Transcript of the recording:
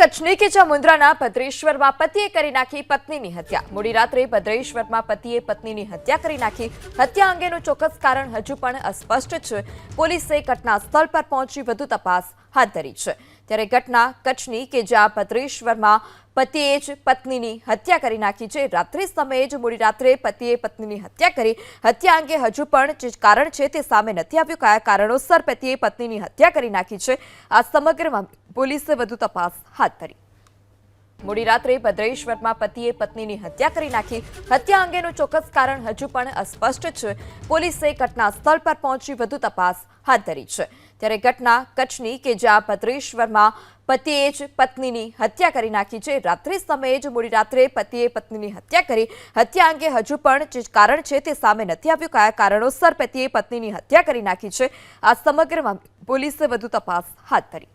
કચ્છની કે જ્યાં મુન્દ્રાના ભદ્રેશ્વરમાં પતિએ કરી નાખી પત્નીની હત્યા। મોડી રાત્રે ભદ્રેશ્વરમાં પતિએ પત્નીની હત્યા કરી નાખી। હત્યા અંગેનું ચોક્કસ કારણ હજુ પણ અસ્પષ્ટ છે। પોલીસે ઘટના સ્થળ પર પહોંચી વધુ તપાસ હાથ ધરી છે। ત્યારે ઘટના કચ્છની કે જ્યાં ભદ્રેશ્વરમાં પતિએ જ પત્નીની હત્યા કરી નાખી છે। રાત્રિ સમયે જ મોડી રાત્રે પતિએ પત્નીની હત્યા કરી। હત્યા અંગે હજુ પણ જે કારણ છે તે સામે નથી આવ્યું। કયા કારણોસર પતિએ પત્નીની હત્યા કરી નાખી છે આ સમગ્ર મામલે પોલીસે વધુ તપાસ હાથ ધરી। મોડી રાત્રે ભદ્રેશ્વરમાં પતિએ પત્નીની હત્યા કરી નાખી। હત્યા અંગેનું ચોક્કસ કારણ હજુ પણ અસ્પષ્ટ છે। પોલીસે ઘટના સ્થળ પર પહોંચી વધુ તપાસ હાથ ધરી છે। ત્યારે ઘટના કચ્છની કે જ્યાં ભદ્રેશ્વરમાં પતિએ જ પત્નીની હત્યા કરી નાખી છે। રાત્રિ સમયે જ મોડી રાત્રે પતિએ પત્નીની હત્યા કરી। હત્યા અંગે હજુ પણ જે કારણ છે તે સામે નથી આવ્યું। કયા કારણોસર પતિએ પત્નીની હત્યા કરી નાખી છે આ સમગ્ર મામલે પોલીસે વધુ તપાસ હાથ ધરી।